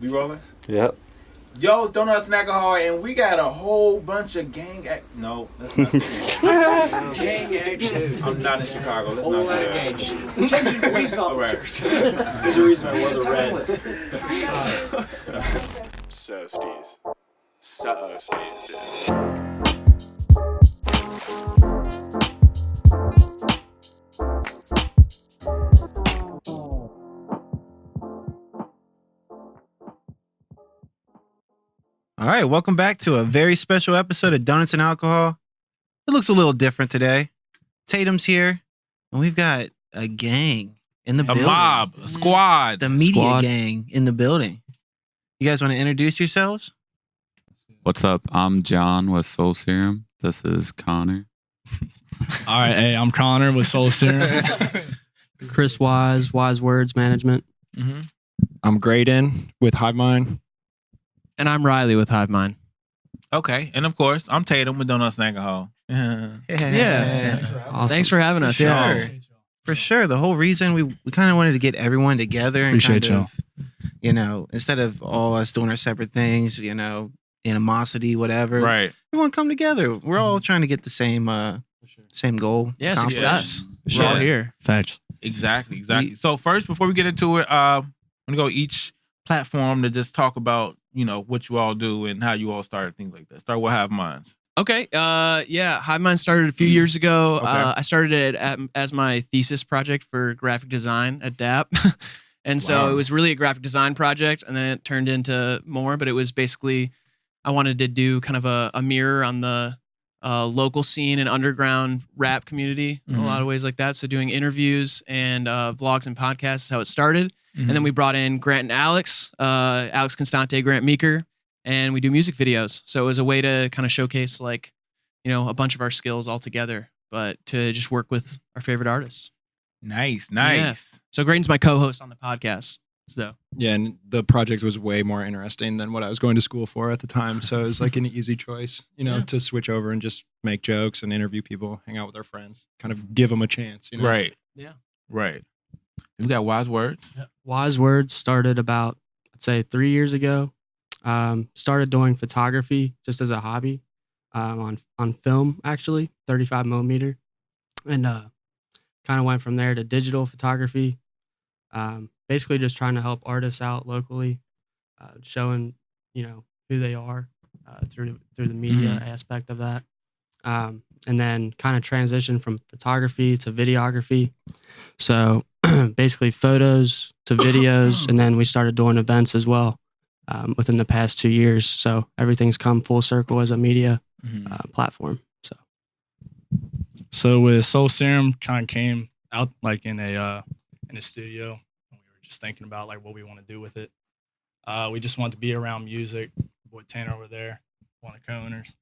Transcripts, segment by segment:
We rolling? Yep. Yo, it's Donuts and Akahol, and we got a whole bunch of No, that's not gang action. I'm not in Chicago. Let's not do that. Gang shit. Changing police officers. There's a reason I wasn't red. So Steez. All right, welcome back to a very special episode of Donuts and Alcohol. It looks a little different today. Tatum's here, and we've got a gang in the building. A mob, a squad. The media gang in the building. You guys want to introduce yourselves? What's up? I'm John with Soul Serum. This is Connor. All right, hey, I'm Connor with Soul Serum. Chris Wise Words Management. Mm-hmm. I'm Graydon with Hivemind. And I'm Riley with Hivemind. Okay, and of course, I'm Tatum with Donuts and Alcohol. Yeah. Awesome. Thanks for having us. Sure. For sure. The whole reason we kind of wanted to get everyone together and Appreciate kind of, you know, instead of all us doing our separate things, you know, animosity, whatever. Right. Everyone come together. We're all trying to get the same goal. Yeah, accomplished. success. We're all here. Facts. Exactly. So first, before we get into it, I'm gonna go each platform to just talk about, you know, what you all do and how you all started, things like that. Start with Hivemind. Okay. Hivemind started a few years ago. Okay. I started it as my thesis project for graphic design at DAP. And so Wow. it was really a graphic design project, and then it turned into more, but it was basically, I wanted to do kind of a mirror on the local scene and underground rap community in a lot of ways like that. So doing interviews and vlogs and podcasts is how it started. And then we brought in Grant and Alex Constante, Grant Meeker, and we do music videos. So it was a way to kind of showcase, like, you know, a bunch of our skills all together, but to just work with our favorite artists. Nice. Yeah. So Graydon's my co-host on the podcast. So Yeah, and the project was way more interesting than what I was going to school for at the time. So it was like an easy choice, you know, to switch over and just make jokes and interview people, hang out with our friends, kind of give them a chance, you know? Right. Yeah. Right. We got Wise Words. Wise Words started about, I'd say, 3 years ago. Started doing photography just as a hobby on film, actually, 35 millimeter. And kind of went from there to digital photography. Basically just trying to help artists out locally, showing, you know, who they are through the media aspect of that. And then kind of transition from photography to videography. So basically photos to videos, and then we started doing events as well within the past 2 years. So everything's come full circle as a media platform. So with Soul Serum, kind of came out like in a studio. We were just thinking about like what we want to do with it. We just want to be around music. Boy Tanner over there, one of the co-owners.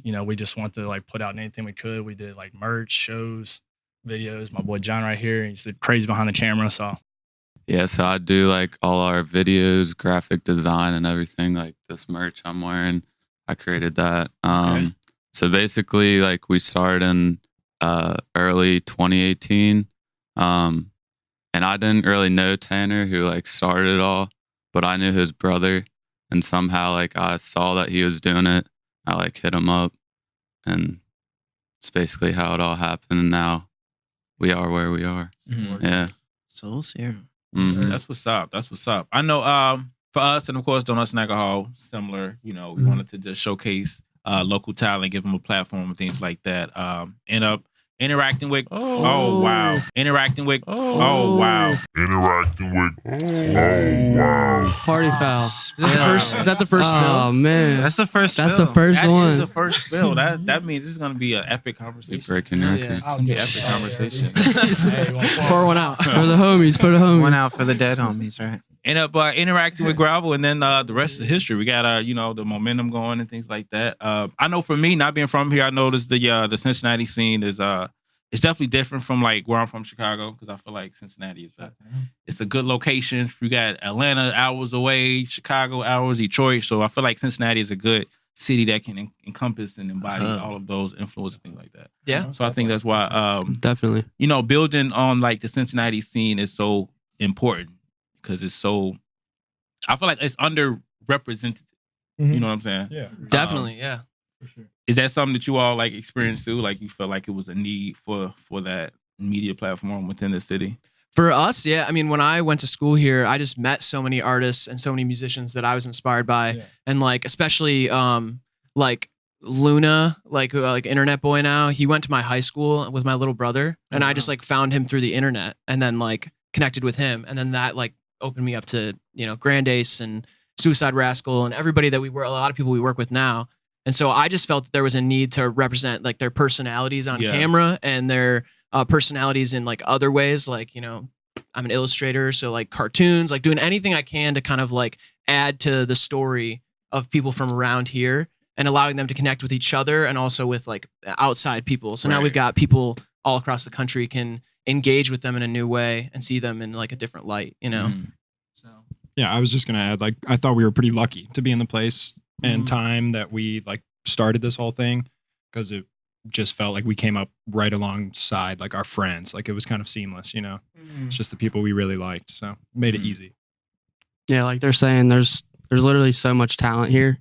You know, we just want to like put out anything we could. We did like merch, shows, videos. My boy John right here, he's crazy behind the camera. So Yeah, so I do like all our videos, graphic design and everything, like this merch I'm wearing. I created that. So basically like we started in early 2018. And I didn't really know Tanner, who like started it all, but I knew his brother, and somehow like I saw that he was doing it. I like hit him up, and it's basically how it all happened. And now we are where we are. Yeah. Soul Serum. That's what's up. That's what's up. I know for us, and of course, Donuts and Alcohol, similar, you know, we wanted to just showcase local talent, give them a platform and things like that. End up interacting with interacting with Party foul. Is that the first spill? Oh man, That's the first that's spill. the first That one. is the first spill. That means this is gonna be an epic conversation. Breaking records. It's gonna be an epic conversation. Pour one out. For the homies, for the homies. One out for the dead homies, right? End up interacting with Gravel, and then the rest of the history. We got you know, the momentum going and things like that. I know for me, not being from here, I noticed the Cincinnati scene is it's definitely different from like where I'm from, Chicago, because I feel like Cincinnati is it's a good location. You got Atlanta hours away, Chicago hours, Detroit. So I feel like Cincinnati is a good city that can encompass and embody all of those influences and things like that. Yeah. So I think that's why Definitely. you know, building on like the Cincinnati scene is so important because it's so I feel like it's underrepresented. You know what I'm saying? Yeah. Definitely, yeah. Is that something that you all like experienced too? Like you felt like it was a need for that media platform within the city? For us, yeah. I mean, when I went to school here, I just met so many artists and so many musicians that I was inspired by, Yeah. and like especially like Luna, like Internet Boy now. He went to my high school with my little brother, and I just like found him through the internet, and then like connected with him, and then that like opened me up to Grand Ace and Suicide Rascal and everybody that a lot of people we work with now. And so I just felt that there was a need to represent like their personalities on camera and their personalities in like other ways. Like, I'm an illustrator, so like cartoons, like doing anything I can to kind of like add to the story of people from around here and allowing them to connect with each other and also with like outside people. So now we've got people all across the country can engage with them in a new way and see them in like a different light, So Yeah, I was just gonna add, like, I thought we were pretty lucky to be in the place and time that we like started this whole thing, because it just felt like we came up right alongside like our friends. Like it was kind of seamless, It's just the people we really liked, so made it easy. Yeah, like they're saying, there's literally so much talent here.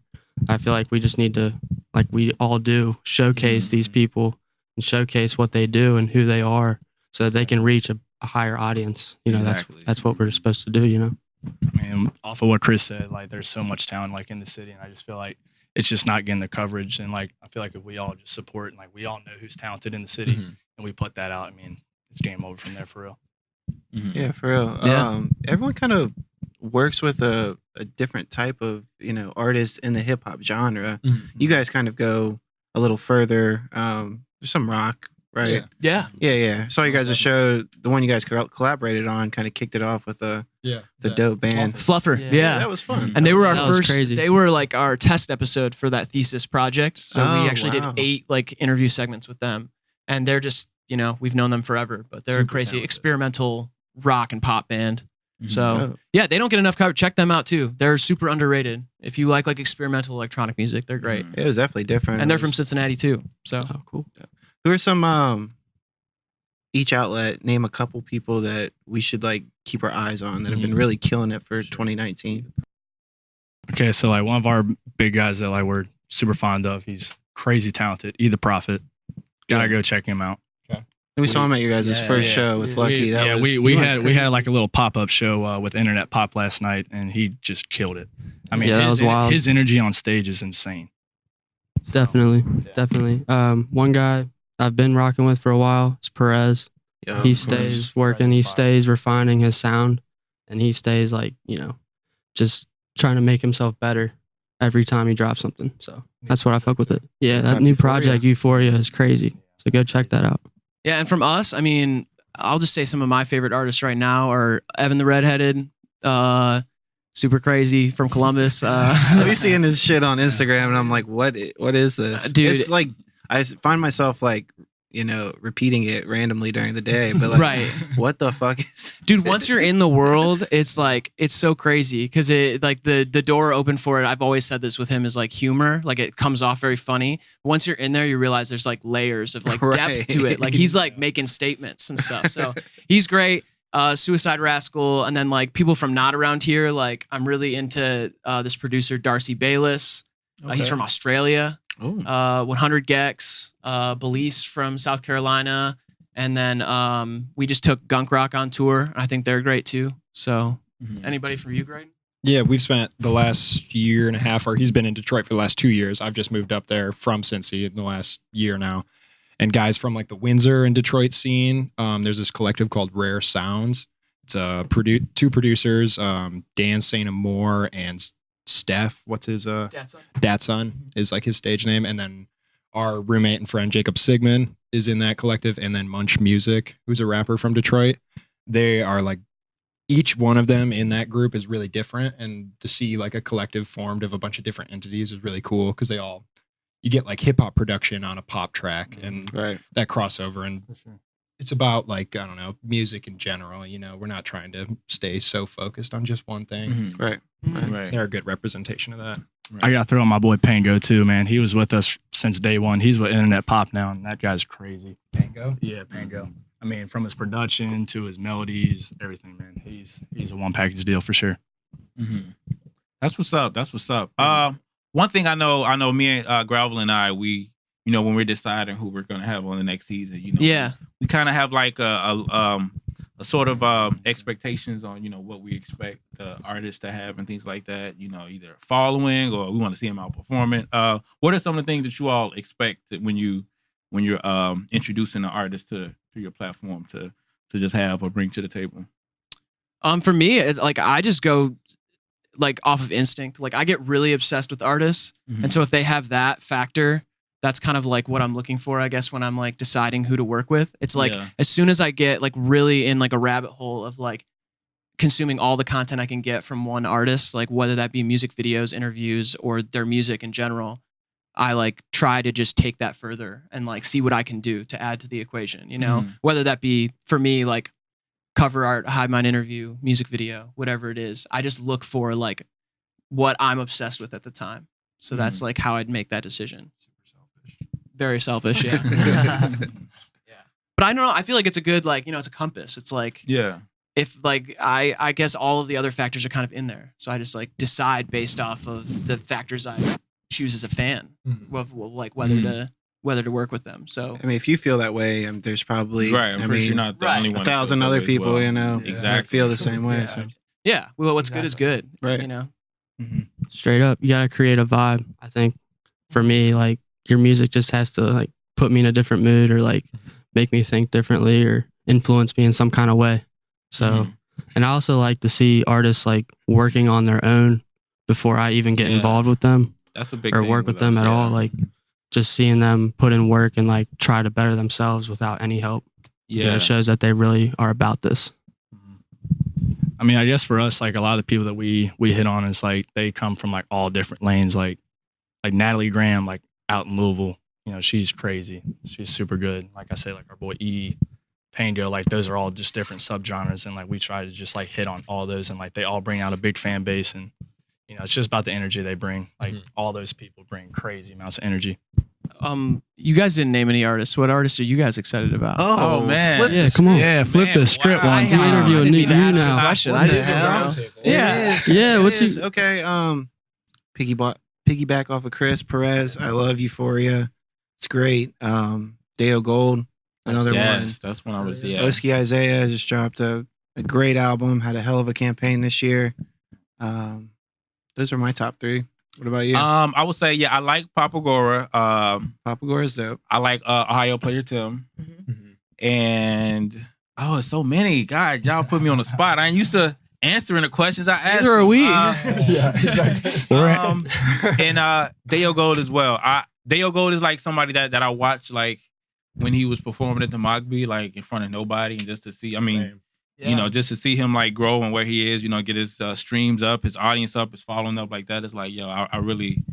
I feel like we just need to, like we all do, showcase these people and showcase what they do and who they are, so that they can reach a higher audience. That's what we're supposed to do. I mean, off of what Chris said, like there's so much talent like in the city, and I just feel like it's just not getting the coverage. And like I feel like if we all just support and like we all know who's talented in the city and we put that out, I mean, it's game over from there for real. Yeah, for real. Yeah. Everyone kind of works with a different type of artist in the hip hop genre. You guys kind of go a little further. There's some rock, right? yeah. Yeah. Saw you guys' show. The one you guys collaborated on kind of kicked it off with the dope band. Fluffer. Yeah. Yeah. That was fun. And they were our That was first, crazy. they were like our test episode for that thesis project. So we actually wow. did 8 like interview segments with them. And they're just, we've known them forever, but they're a Super crazy talented. experimental rock and pop band. So Oh. yeah, they don't get enough coverage. Check them out too. They're super underrated. If you like experimental electronic music, they're great. It was definitely different. And they're It from was- Cincinnati too. So Oh, cool. Who are some each outlet, name a couple people that we should like keep our eyes on that have been really killing it for 2019. Okay, so like one of our big guys that like we're super fond of, he's crazy talented. E the Prophet. Gotta go check him out. And we saw him at your guys' first show with Lucky. We had like a little pop-up show with Internet Pop last night, and he just killed it. I mean, Yeah, that was wild. his energy on stage is insane. Definitely. One guy I've been rocking with for a while is Perez. Yeah, He of stays course. working. He stays refining his sound, and he stays like just trying to make himself better every time he drops something. So that's what I fuck with it. Yeah, that Type new Euphoria. project Euphoria is crazy. So go check that out. yeah, and from us, I mean, I'll just say some of my favorite artists right now are Evan the Redheaded, super crazy from Columbus. I be seeing this shit on Instagram, and I'm like, what is this, Dude. It's like I find myself like repeating it randomly during the day, but like, Right. what the fuck is? Dude, once you're in the world, it's like it's so crazy because it like the door open for it. I've always said this with him is like humor, like it comes off very funny. Once you're in there, you realize there's like layers of like depth Right. to it. Like he's like making statements and stuff. So he's great. Suicide Rascal, and then like people from not around here. Like I'm really into this producer Darcy Bayless. He's from Australia. Oh, 100 Gex, Belize from South Carolina, and then we just took Gunk Rock on tour. I think they're great too. So, anybody from you, Greg? Yeah, we've spent the last year and a half, or he's been in Detroit for the last 2 years. I've just moved up there from Cincy in the last year now. And guys from like the Windsor and Detroit scene, there's this collective called Rare Sounds. It's two producers, Dan St. Amour and Steph, what's his Datsun is like his stage name, and then our roommate and friend Jacob Sigmund is in that collective, and then Munch Music, who's a rapper from Detroit. They are like, each one of them in that group is really different, and to see like a collective formed of a bunch of different entities is really cool because you get like hip hop production on a pop track and right. that crossover, and it's about like, I don't know, music in general. We're not trying to stay so focused on just one thing. Right. Right. They're a good representation of that. I gotta throw in my boy Pango too, man. He was with us since day one. He's with Internet Pop now, and that guy's crazy. Pango? Yeah, Pango. I mean, from his production to his melodies, everything, man. He's a one package deal for sure. That's what's up. That's what's up. One thing I know me and Gravel and I, we, when we're deciding who we're gonna have on the next season, we kind of have like a sort of expectations on what we expect the artists to have and things like that. Either following or we want to see them out performing. What are some of the things that you all expect when you're introducing an artist to your platform to just have or bring to the table? For me, it's like I just go like off of instinct. Like I get really obsessed with artists, and so if they have that factor, that's kind of like what I'm looking for, I guess, when I'm like deciding who to work with. It's like as soon as I get like really in like a rabbit hole of like consuming all the content I can get from one artist, like whether that be music videos, interviews, or their music in general, I like try to just take that further and like see what I can do to add to the equation, whether that be for me, like cover art, Hivemind interview, music video, whatever it is. I just look for like what I'm obsessed with at the time. So that's like how I'd make that decision. Very selfish, yeah. But I don't know. I feel like it's a good, like, it's a compass. It's like, if like, I guess all of the other factors are kind of in there. So I just like decide based off of the factors I choose as a fan of like whether to work with them. So I mean, if you feel that way, there's probably I'm pretty sure you're not the only one. 1,000 other people, exactly that feel the same way. So yeah, well, what's good is good, right? Straight up, you gotta create a vibe. I think for me, like your music just has to like put me in a different mood or like make me think differently or influence me in some kind of way. So, and I also like to see artists like working on their own before I even get involved with them. That's a big or thing work with them us, at all. Like just seeing them put in work and like try to better themselves without any help. It shows that they really are about this. I mean, I guess for us, like a lot of the people that we hit on is like they come from like all different lanes. Like Natalie Graham, like out in Louisville, she's crazy. She's super good. Like I say, like our boy E, Pango, like those are all just different subgenres, and like we try to just like hit on all those, and like they all bring out a big fan base, and it's just about the energy they bring. Like all those people bring crazy amounts of energy. You guys didn't name any artists. What artists are you guys excited about? Oh man, come on. Yeah, flip the script one. I'm interviewing you now. Question. What the hell? Yeah, what you? Okay. Piggyback off of Chris Perez. I love Euphoria. It's great. Deo Gold, another one. That's when I was. Oski Isaiah just dropped a great album. Had a hell of a campaign this year. Those are my top three. What about you? I would say I like Papa Gora. Papa Gora's dope. I like Ohio player Tim, and it's so many. God, y'all put me on the spot. I ain't used to answering the questions I asked. Neither are we. And Deo Gold as well. Deo Gold is like somebody that I watched like when he was performing at the Mogby, like in front of nobody, and just to see. I mean. Just to see him like grow and where he is, get his streams up, his audience up, his following up like that. It's like, I really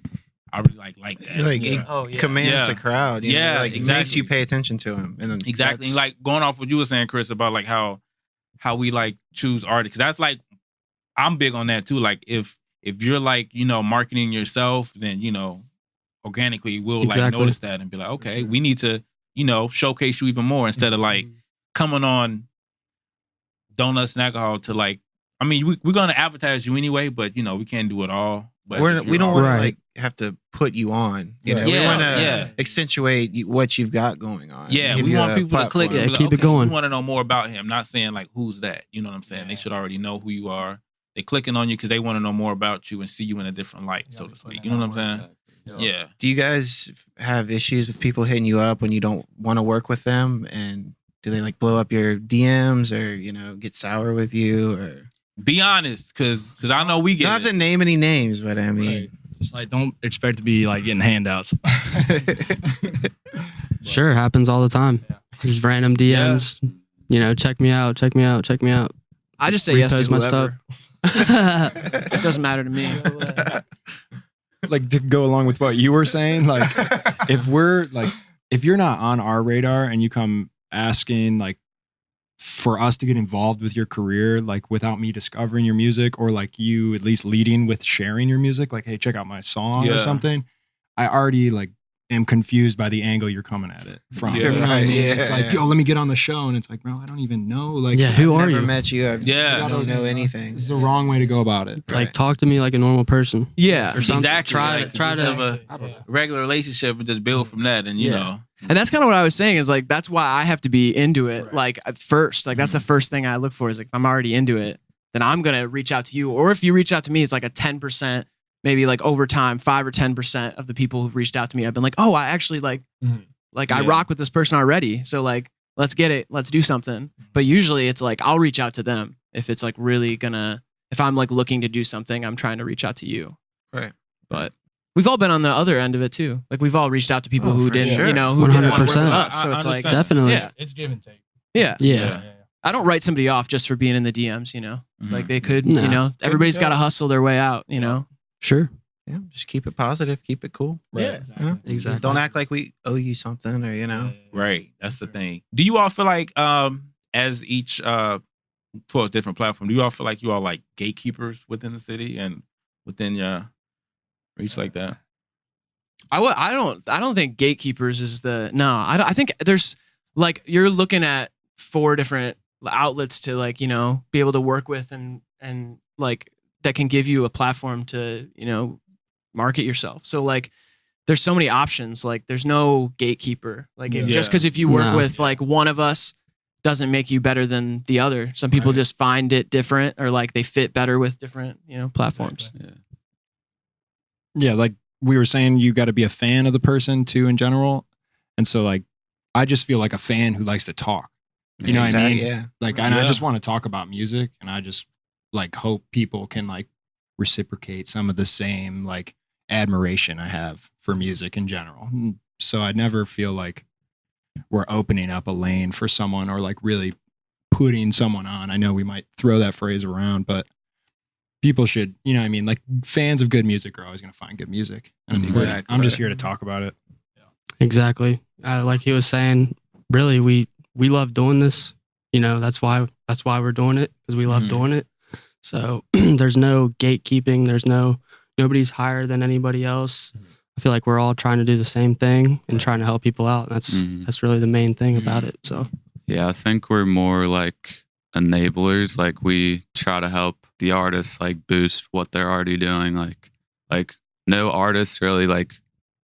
like that. Like it commands the crowd. Exactly. Makes you pay attention to him. And then exactly. Like going off what you were saying, Chris, about like how we like choose artists. 'Cause that's like I'm big on that too. Like if you're like marketing yourself, then organically we'll like notice that and be like, okay, we need to showcase you even more instead of like coming on Donuts and Alcohol to like, I mean, we're gonna advertise you anyway, but we can't do it all. But we don't want to like have to put you on. We want to accentuate what you've got going on. Yeah, we want people to click. And keep it going. We want to know more about him. Not saying like who's that. You know what I'm saying? They should already know who you are. They clicking on you because they want to know more about you and see you in a different light, so to speak. You know what I'm saying? Yeah. Do you guys have issues with people hitting you up when you don't want to work with them? And do they like blow up your DMs or get sour with you or? Be honest, because I know we get. You don't have to name any names, but I mean, just like don't expect to be like getting handouts. Sure, it happens all the time. Just random DMs. Check me out. Check me out. Check me out. I just say yes to my whoever. It doesn't matter to me. Like to go along with what you were saying, like if you're not on our radar and you come asking like for us to get involved with your career, like without me discovering your music or like you at least leading with sharing your music, like, hey, check out my song or something. I already like am confused by the angle you're coming at it from. Yeah, You know what I right, mean? yeah, It's like, yeah. yo, let me get on the show, and it's like, bro, I don't even know. Like, Yeah, who I've are never you? met you. I Yeah. don't know anything. This is the wrong way to go about it. Like, talk to me like a normal person. Yeah. Or something. Exactly. Try Like, to just have a I don't know. regular relationship and just build from that, and you Yeah. know. And that's kind of what I was saying is like, that's why I have to be into it. Like at first, like that's the first thing I look for is like, if I'm already into it, then I'm going to reach out to you. Or if you reach out to me, it's like a 10%, maybe like over time, 5 or 10% of the people who've reached out to me, I've been like, oh, I actually like I Yeah. rock with this person already. So like, let's get it. Let's do something. But usually it's like, I'll reach out to them if it's like really if I'm like looking to do something, I'm trying to reach out to you. Right. But we've all been on the other end of it too. Like we've all reached out to people Oh, who for didn't, sure. you know, who didn't want to work with 100%. us. So I it's like, understand. Definitely. yeah, It's give and take. yeah. Yeah. I don't write somebody off just for being in the DMs, you know, like they could, No. you know, everybody's got to hustle their way out, you know? Sure. Yeah, just keep it positive, keep it cool. Yeah. Yeah. Exactly. Don't act like we owe you something, or you know. Right. That's the thing. Do you all feel like as each 12 different platform, do you all feel like you all like gatekeepers within the city and within your reach like that? I don't think gatekeepers is I think there's like, you're looking at 4 different outlets to like, you know, be able to work with and like that can give you a platform to, you know, market yourself. So like, there's so many options. Like there's no gatekeeper. Like just because if you work No. with like one of us doesn't make you better than the other. Some people just find it different or like they fit better with different, you know, platforms. Yeah, like we were saying, you got to be a fan of the person too in general. And so like, I just feel like a fan who likes to talk. You know what I mean? Yeah. Like, and I just want to talk about music, and I just like hope people can like reciprocate some of the same like admiration I have for music in general. So I never feel like we're opening up a lane for someone or like really putting someone on. I know we might throw that phrase around, but people should, you know what I mean? Like fans of good music are always going to find good music. And Exactly. I'm just here to talk about it. Exactly. Like he was saying, really, we love doing this. You know, that's why we're doing it, because we love doing it. So there's no gatekeeping. There's nobody's higher than anybody else. I feel like we're all trying to do the same thing and trying to help people out. And that's really the main thing about it. So Yeah, I think we're more like enablers. Like we try to help the artists like boost what they're already doing. Like no artists really like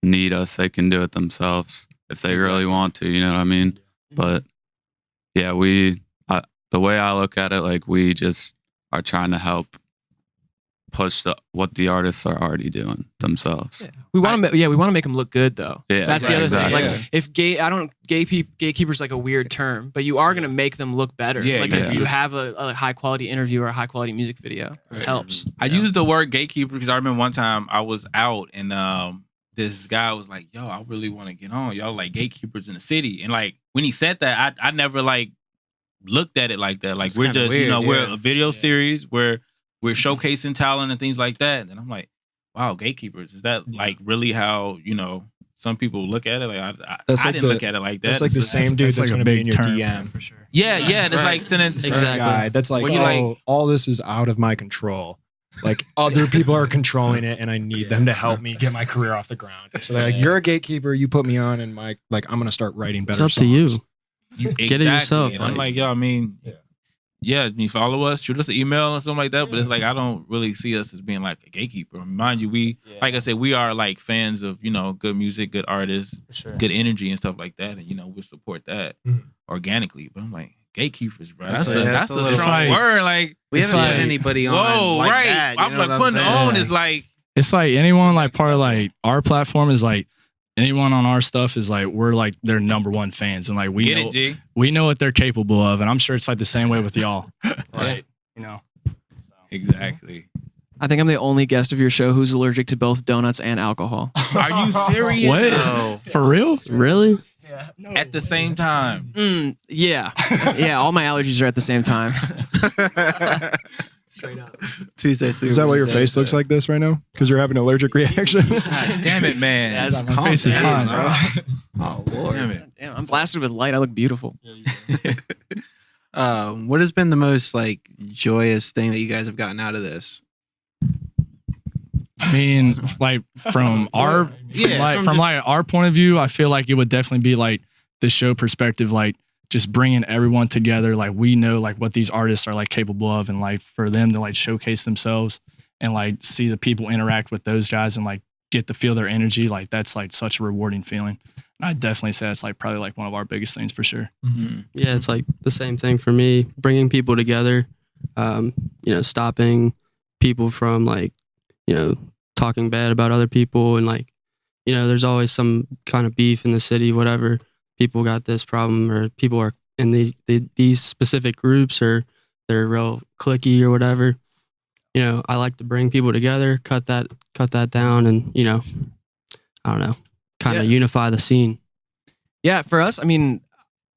need us. They can do it themselves if they really want to, you know what I mean? But yeah, the way I look at it, like we just are trying to help push what the artists are already doing themselves. Yeah. We want to make them look good though. Yeah, that's the other exactly. thing. Like if gatekeeper's like a weird term, but you are going to make them look better. Yeah, like yeah. if you have a high quality interview or a high quality music video, it helps. I use the word gatekeeper because I remember one time I was out and this guy was like, yo, I really want to get on. Y'all like gatekeepers in the city. And like when he said that, I never like looked at it like that. Like It's we're kinda just, weird, you know, we're yeah. a video series where we're showcasing talent and things like that. And I'm like, wow, gatekeepers. Is that like really how, you know, some people look at it? Like I That's like didn't the- look at it like that. That's like the It's same dude that's like a going to be big in your term, DM. for sure. yeah, yeah. That's Right. like sending Exactly. Guy that's like, When you oh, like- all this is out of my control. Like other people are controlling it, and I need them to help me get my career off the ground. So they're like, you're a gatekeeper. You put me on, and I'm going to start writing better. it's up to you. songs. Get it yourself, And I'm like- like, yo, I mean, yeah, you follow us, shoot us an email or something like that. But it's like I don't really see us as being like a gatekeeper. Mind you, like I said, we are like fans of, you know, good music, good artists, good energy and stuff like that. And you know, we support that organically. But I'm like, gatekeepers, bro. That's That's a a little- strong It's like- word. Like, We It's haven't put like- anybody on whoa, like right. that. You I'm know like what putting saying? on is like, It's like anyone like part of like our platform is like anyone on our stuff is like we're like their number one fans, and like get it, G. we know what they're capable of, and I'm sure it's like the same way with y'all. Right. You know. Exactly. I think I'm the only guest of your show who's allergic to both donuts and alcohol. Are you serious? What? No. For real? Really? At the same time. Yeah. Yeah, all my allergies are at the same time. Straight up. Tuesday. Is that why your face looks like this right now? Because you're having an allergic reaction? God damn it, man. My face is fine, bro. Oh Lord. Damn it. Damn, I'm blasted with light. I look beautiful. What has been the most like joyous thing that you guys have gotten out of this? I mean, like from our our point of view, I feel like it would definitely be like the show perspective, like just bringing everyone together. Like we know like what these artists are like capable of, and like for them to like showcase themselves and like see the people interact with those guys and like get to feel their energy. Like that's like such a rewarding feeling. And I'd definitely say that's like probably like one of our biggest things for sure. Mm-hmm. Yeah, it's like the same thing for me, bringing people together, stopping people from like, talking bad about other people. And like, there's always some kind of beef in the city, whatever. People got this problem, or people are in these specific groups, or they're real cliquey or whatever. I like to bring people together, cut that down, and I don't know, kind of unify the scene. Yeah, for us, I mean,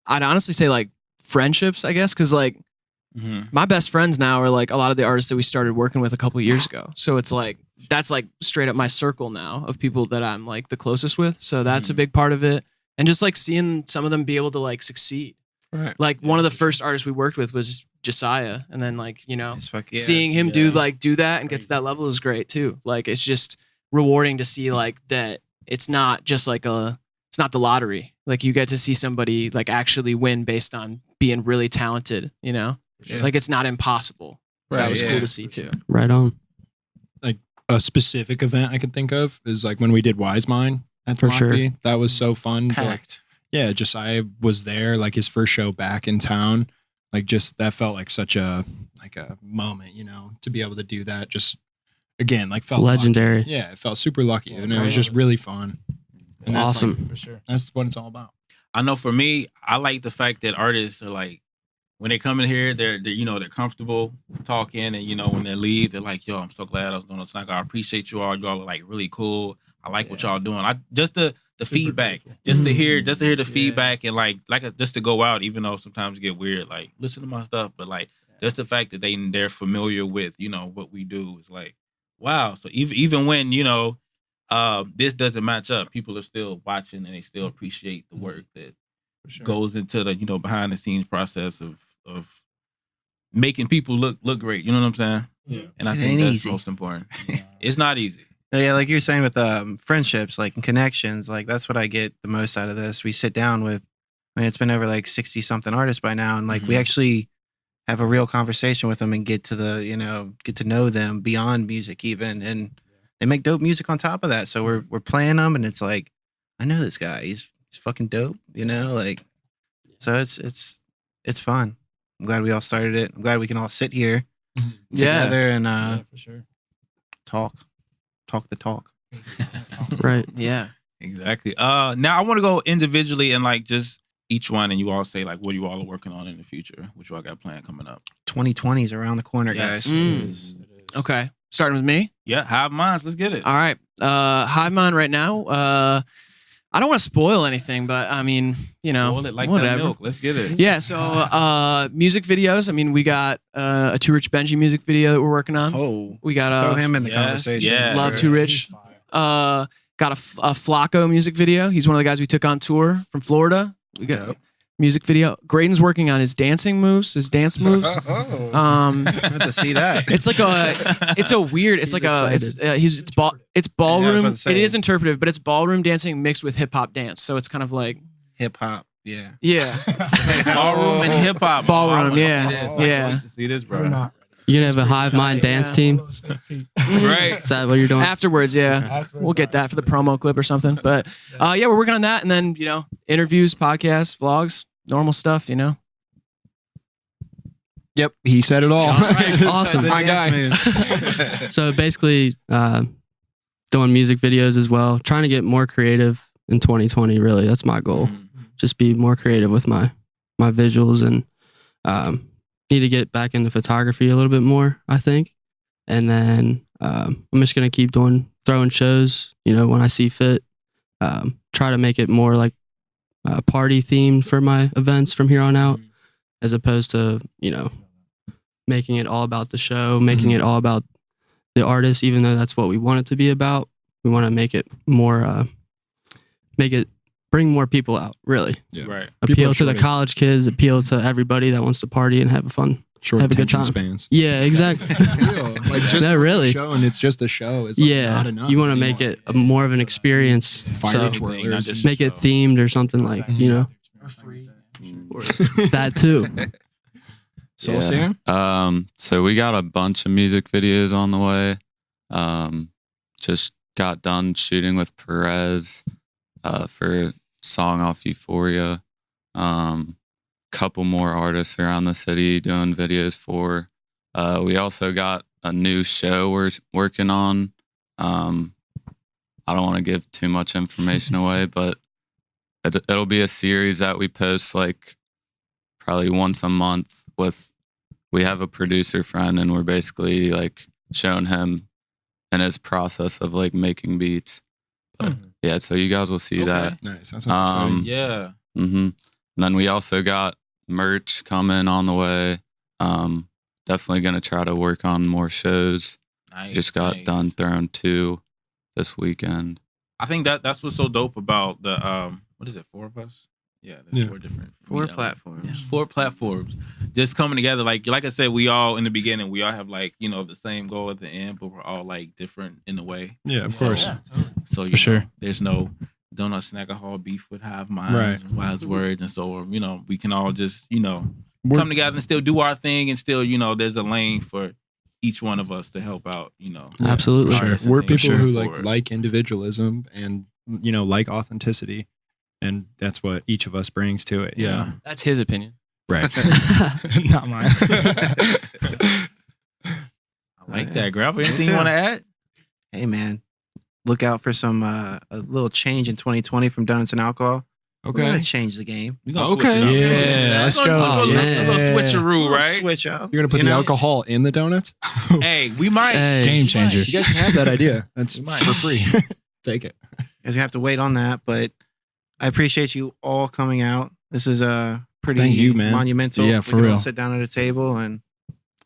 I'd honestly say like friendships, I guess, because like my best friends now are like a lot of the artists that we started working with a couple of years ago. So it's like that's like straight up my circle now of people that I'm like the closest with. So that's a big part of it, and just like seeing some of them be able to like succeed. Right. Like one of the first artists we worked with was Josiah, and then like seeing him do that and get to that level is great too. Like it's just rewarding to see like that it's not just like it's not the lottery. Like you get to see somebody like actually win based on being really talented, like it's not impossible. Right, that was cool to see too. Right on. Like a specific event I could think of is like when we did Wise Mine at the For sure. Lockbee. That was so fun. Packed. Yeah, Josiah was there, like his first show back in town. Like just that felt like such a moment, to be able to do that. Just again, like felt legendary. Lucky. Yeah, it felt super lucky, and it was just really fun. And that's, awesome. like, for sure. That's what it's all about. I know for me, I like the fact that artists are like, when they come in here, they're they're comfortable talking, and when they leave, they're like, yo, I'm so glad I was doing this. Like, I appreciate you all. You all are like really cool. I like what y'all doing. Just the feedback, grateful. just to hear the feedback, and just to go out, even though sometimes it get weird, like listen to my stuff, but like just the fact that they're familiar with what we do is like, wow. So even when this doesn't match up, people are still watching and they still appreciate the work that goes into the behind the scenes process of making people look great. You know what I'm saying? Yeah. And I think that's most important. It's not easy. Yeah, like you're saying with friendships, like and connections, like that's what I get the most out of this. We sit down with, it's been over like 60 something artists by now, and like we actually have a real conversation with them and get to get to know them beyond music even, and they make dope music on top of that. So we're playing them, and it's like, I know this guy, he's fucking dope, like. So it's fun. I'm glad we all started it. I'm glad we can all sit here together and for sure. talk the talk. Right. Yeah. Exactly. Now I want to go individually and like just each one, and you all say like what you all are working on in the future, what you all got planned coming up. 2020 is around the corner, guys. It is. Okay. Starting with me. Yeah, Hivemind. Let's get it. All right. Hivemind right now. I don't want to spoil anything, but I mean, Spoil it like whatever. that milk. Let's get it. Yeah. So, music videos. I mean, we got a Too Rich Benji music video that we're working on. Oh, We got throw him in the yes, conversation. yeah. Love Too Rich. Got a Flacco music video. He's one of the guys we took on tour from Florida. We got a music video. Graydon's working on his dance moves. I have to see that. It's like it's ballroom. Yeah, it is interpretive, but it's ballroom dancing mixed with hip hop dance. So it's kind of like Hip hop. Yeah. Ballroom and hip hop. Ballroom, Oh, yeah. Yeah. See this, bro. You're gonna have a Hivemind dance team. Right. Is that what you're doing? Afterwards, yeah. We'll get that for the promo clip or something. But yeah, we're working on that, and then interviews, podcasts, vlogs, normal stuff. Yep, he said it all. Awesome. My guy. So basically, doing music videos as well. Trying to get more creative in 2020. Really, that's my goal. Just be more creative with my visuals, and need to get back into photography a little bit more, I think. And then I'm just gonna keep throwing shows. When I see fit. Try to make it more like party themed for my events from here on out, as opposed to making it all about the show, making it all about the artist, even though that's what we want it to be about. We want to make it more, bring more people out, really. Yeah. Right. Appeal to the college kids, appeal to everybody that wants to party and have a fun Short have a good attention time. spans. Yeah, exactly. Like just No, really. show, and it's just a show. It's like Yeah, not enough. you want to make it more of an experience. Fire So twirlers. Not just make it show. themed or something like, you know, that too. Soul Serum? So we got a bunch of music videos on the way. Just got done shooting with Perez for a song off Euphoria. Couple more artists around the city doing videos for. We also got a new show we're working on. I don't want to give too much information away, but it'll be a series that we post like probably once a month we have a producer friend, and we're basically like showing him in his process of like making beats. But yeah, so you guys will see that. Nice. That sounds exciting. Yeah. And then we also got merch coming on the way. Definitely gonna try to work on more shows. Nice. Just got nice. done Throne 2 this weekend. I think that's what's so dope about the what is it, 4 of us? Yeah, there's Yeah. 4 different 4 yeah, platforms. 4 platforms just coming together. Like I said, we all in the beginning, we all have like, you know, the same goal at the end, but we're all like different in a way. Yeah, of So- course. So you For sure. know, there's no Donut Snackahol beef with Hivemind Right. and Wise Words, and so you know, we can all just, you know, We're- come together and still do our thing, and still, you know, there's a lane for each one of us to help out, you know. Absolutely. Sure. artists and We're things people who going forward. like individualism and like authenticity, and that's what each of us brings to it. you Yeah. know? That's his opinion. Right. Not mine. I like that. Gravel, Me anything too. you want to add? Hey, man. Look out for some a little change in 2020 from Donuts and Alcohol. We're Okay. gonna change the game. We gonna Okay. switch it up. Yeah, let's We're gonna- go. we're gonna- Yeah. we're gonna switch a rule, We'll right? Switch up. You're gonna put you the know? alcohol in the donuts? Hey, we might. Hey, Game changer. You guys can have that idea. That's We might. for free. Take it. You guys have to wait on that, but I appreciate you all coming out. This is a pretty Thank you, man. monumental. Yeah, We for can all real. sit down at a table and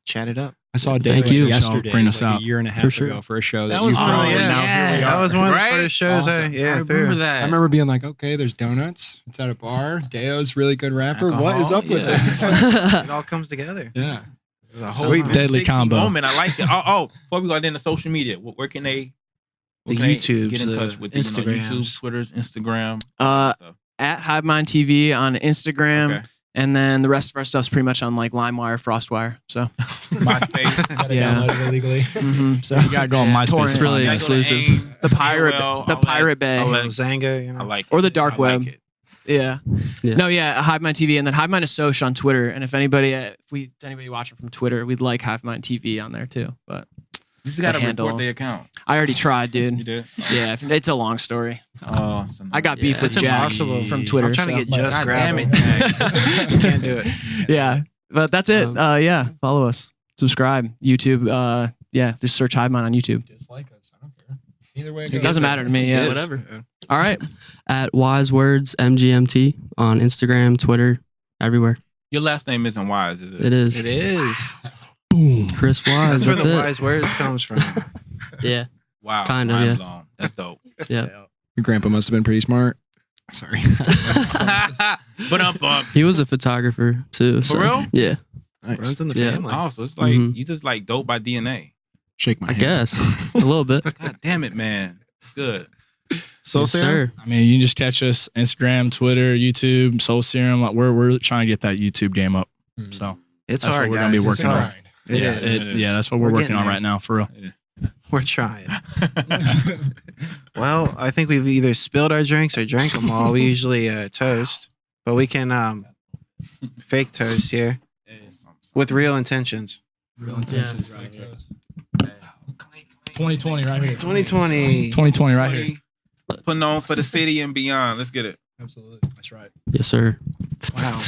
chat it up. I saw Thank Dave you. yesterday. Bring It was us like out. a year and a half For sure. ago for a show That that, was you fun. followed, and yeah. now here we are. That was one of Right? the first shows Awesome. I I threw. remember that. I remember being like, okay, there's donuts. It's at a bar. Deo's really good rapper. What is Alcohol? up with Yeah. this? It all comes together. Yeah. A whole Sweet, man. Deadly 360 combo. moment. I like it. Oh, before we go into social media, where can they? The where can they YouTubes, get in the touch with you know, Instagrams. YouTube, Twitter's, Instagram. Uh, stuff. At Hivemind TV on Instagram, Okay. and then the rest of our stuff's pretty much on like LimeWire, FrostWire. So MySpace. Yeah. Download it illegally. so You gotta go on MySpace. Torrent. to Really find Gotta that. go to exclusive. AIM, The pirate- AOL, the all Pirate that. Bay. All that. Zanga, you know. I like it. Or the dark I like web. it. yeah. Yeah. No, yeah, Hivemind TV, and then Hivemind is Soch on Twitter. And if anybody watching from Twitter, we'd like Hivemind TV on there too. But You just gotta handle. report the account. I already tried, You dude. did? Yeah, it's a long story. Oh, so I got no. beef Yeah, with It's Jack impossible from Twitter. I'm trying to so- get just God gravel. damn it, Jack. You can't do it. Yeah, but that's it. Um, Yeah, follow us, subscribe, YouTube. Yeah, just search Hivemind on YouTube. Dislike us. I don't care. Either way, it It goes. doesn't matter to me. Yeah, Yes. whatever. All right. at Wise Words MGMT on Instagram, Twitter, everywhere. Your last name isn't Wise, is it? It is It is. Boom. Chris Wise. That's where That's the it. wise words comes from. Yeah. Wow. Kind of, mind yeah. blown. That's dope. Yeah. Your grandpa must have been pretty smart. Sorry. But I'm bumped. He was a photographer too. So, real? Yeah. Nice. Runs in the Yeah. family. Oh, so it's like Mhm. you just like dope by DNA. Shake my I hand. guess a little bit. God damn it, man. It's good. Soul Yes, Serum? sir. I mean, you can just catch us Instagram, Twitter, YouTube, Soul Serum. Like, we're trying to get that YouTube game up. So It's That's hard, what we're gonna be guys. It's working on. hard. It yeah, is. yeah, that's what we're We're working getting on there. right now, for real. We're trying. Well, I think we've either spilled our drinks or drank them all. We usually toast, but we can fake toast here with real intentions. Real intentions right here. 2020 right here. 2020. 2020 right here. Putting on for the city and beyond. Let's get it. Absolutely. That's right. Yes, sir. Wow.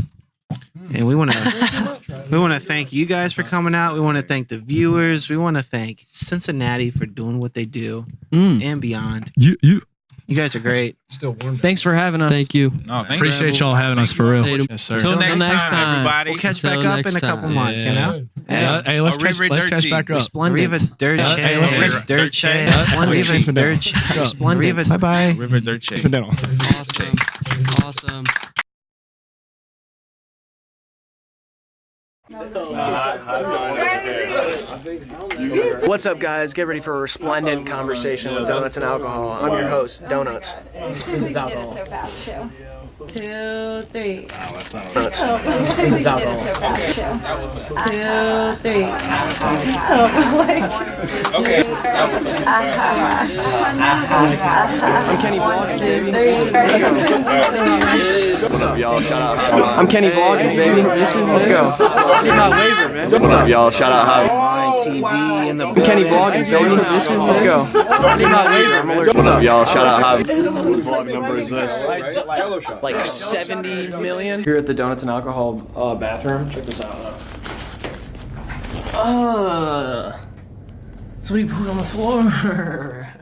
And we want to thank you guys for coming out. We want to thank the viewers. We want to thank Cincinnati for doing what they do and beyond. You. You guys are great. Still warm. Thanks for having us. Thank you. No, thank Appreciate y'all having us for real. Tatum. Yes, sir. Till next, next time, time. everybody. We'll catch Until back up next in a couple time. months, you know? Hey, let's catch Arrivederci. back up. Resplendent. Arriva Dirt Hey, let's Shed. catch- Dirt Shed. Splendid. Arriva Incidental. Dirt Shed. Resplendent. Arriva. Bye-bye. River Dirt Shake. Incidental. Awesome. Awesome. What's up, guys? Get ready for a resplendent conversation with Donuts and Alcohol. I'm your host, Donuts. This is alcohol. So fast too. 2, 3. Donuts. This is alcohol. So fast too. 2, 3. Okay. I'm Kenny Vloggins, baby. What's up, y'all? Shout out. I'm Kenny Vloggins, baby. Let's go. Get my waiver, man. What's up, y'all? Shout out. Hivemind TV in the I'm Kenny Vloggins, baby. Let's go. Get my waiver, man. What's up, y'all? Shout out. Hivemind. Vlog number is this. Like 70 million. Here at the Donuts and Alcohol bathroom. Check this out. Somebody put on the floor.